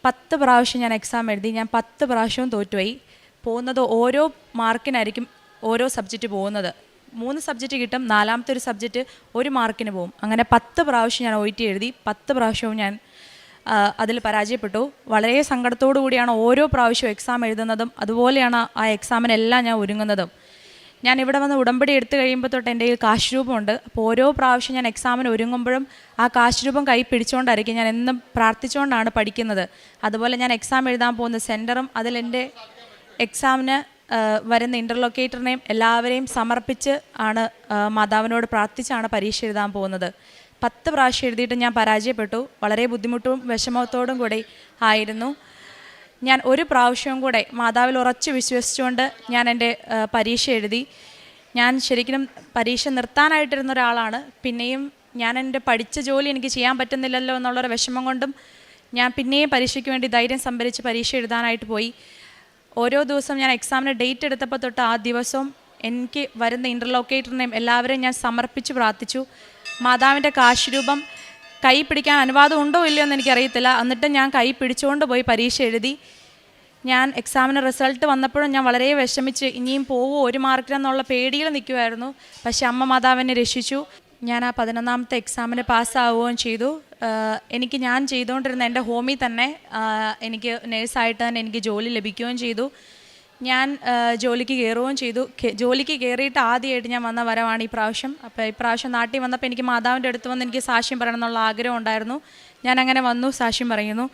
10 പ്രാവശ്യം ഞാൻ എക്സാം എഴുതി. ഞാൻ 10 പ്രാവശ്യവും തോറ്റുപോയി. പോകുന്നത് ഓരോ മാർക്കിനായിരിക്കും ഓരോ സബ്ജക്റ്റ് പോകുന്നത്. 3 സബ്ജക്റ്റ് കിട്ടും, 4ാമത്തെ ഒരു സബ്ജക്റ്റ് 1 മാർക്കിന് പോകും. അങ്ങനെ 10 പ്രാവശ്യം ഞാൻ OET എഴുതി. 10 പ്രാവശ്യവും ഞാൻ അതിൽ പരാജയപ്പെട്ടു. വളരെ സങ്കടത്തോടു കൂടിയാണ് ഓരോ പ്രാവശ്യവും എക്സാം എഴുതുന്നതും അതുപോലെയാണ് ആ എക്സാമിനെല്ലാം ഞാൻ ഒരുങ്ങുന്നതും. ഞാൻ ഇവിടെ വന്ന് ഉടമ്പടി എടുത്തു കഴിയുമ്പോൾ തൊട്ട് എൻ്റെ കയ്യിൽ കാശ് രൂപമുണ്ട്. അപ്പോൾ ഓരോ പ്രാവശ്യം ഞാൻ എക്സാമിന് ഒരുങ്ങുമ്പോഴും ആ കാശ് രൂപം കൈ പിടിച്ചുകൊണ്ടായിരിക്കും ഞാൻ എന്നും പ്രാർത്ഥിച്ചുകൊണ്ടാണ് പഠിക്കുന്നത്. അതുപോലെ ഞാൻ എക്സാം എഴുതാൻ പോകുന്ന സെൻറ്ററും അതിലെൻ്റെ എക്സാമിന് വരുന്ന ഇൻ്റർലൊക്കേറ്ററിനെയും എല്ലാവരെയും സമർപ്പിച്ച് ആണ് മാതാവിനോട് പ്രാർത്ഥിച്ചാണ് പരീക്ഷ എഴുതാൻ പോകുന്നത്. 10 പ്രാവശ്യം എഴുതിയിട്ട് ഞാൻ പരാജയപ്പെട്ടു. വളരെ ബുദ്ധിമുട്ടും വിഷമത്തോടും കൂടി ആയിരുന്നു. ഞാൻ ഒരു പ്രാവശ്യവും കൂടെ മാതാവിൽ ഉറച്ചു വിശ്വസിച്ചുകൊണ്ട് ഞാൻ എൻ്റെ പരീക്ഷ എഴുതി. ഞാൻ ശരിക്കും പരീക്ഷ നിർത്താനായിട്ടിരുന്ന ഒരാളാണ്. പിന്നെയും ഞാൻ എൻ്റെ പഠിച്ച ജോലി എനിക്ക് ചെയ്യാൻ പറ്റുന്നില്ലല്ലോ എന്നുള്ളൊരു വിഷമം കൊണ്ടും ഞാൻ പിന്നെയും പരീക്ഷയ്ക്ക് വേണ്ടി ധൈര്യം സംഭരിച്ച് പരീക്ഷ എഴുതാനായിട്ട് പോയി. ഓരോ ദിവസവും ഞാൻ എക്സാമിന് ഡേറ്റ് എടുത്തപ്പോൾ തൊട്ട് ആ ദിവസവും എനിക്ക് വരുന്ന ഇൻ്റർലൊക്കേറ്ററിനെയും എല്ലാവരെയും ഞാൻ സമർപ്പിച്ച് പ്രാർത്ഥിച്ചു. മാതാവിൻ്റെ കാശ് രൂപം കൈ പിടിക്കാൻ അനുവാദം ഉണ്ടോ ഇല്ലയോ എന്ന് എനിക്കറിയത്തില്ല. എന്നിട്ട് ഞാൻ കൈ പിടിച്ചുകൊണ്ട് പോയി പരീക്ഷ എഴുതി. ഞാൻ എക്സാമിന് റിസൾട്ട് വന്നപ്പോഴും ഞാൻ വളരെ വിഷമിച്ച് ഇനിയും പോവുമോ 1 മാർക്കിനെന്നുള്ള പേടിയിൽ നിൽക്കുമായിരുന്നു. പക്ഷേ അമ്മ മാതാവിനെ രക്ഷിച്ചു. ഞാൻ ആ 11ാമത്തെ എക്സാമിന് പാസ്സാവുകയും ചെയ്തു. എനിക്ക് ഞാൻ ചെയ്തുകൊണ്ടിരുന്ന എൻ്റെ ഹോമിൽ തന്നെ എനിക്ക് നേഴ്സായിട്ട് തന്നെ എനിക്ക് ജോലി ലഭിക്കുകയും ചെയ്തു. ഞാൻ ജോലിക്ക് കയറുകയും ചെയ്തു. ജോലിക്ക് കയറിയിട്ട് ആദ്യമായിട്ട് ഞാൻ വന്ന വരവാണ് ഈ പ്രാവശ്യം. അപ്പോൾ ഈ പ്രാവശ്യം നാട്ടിൽ വന്നപ്പോൾ എനിക്ക് മാതാവിൻ്റെ അടുത്ത് വന്ന് എനിക്ക് സാക്ഷ്യം പറയണം എന്നുള്ള ആഗ്രഹം ഉണ്ടായിരുന്നു. ഞാൻ അങ്ങനെ വന്നു, സാക്ഷ്യം പറയുന്നു.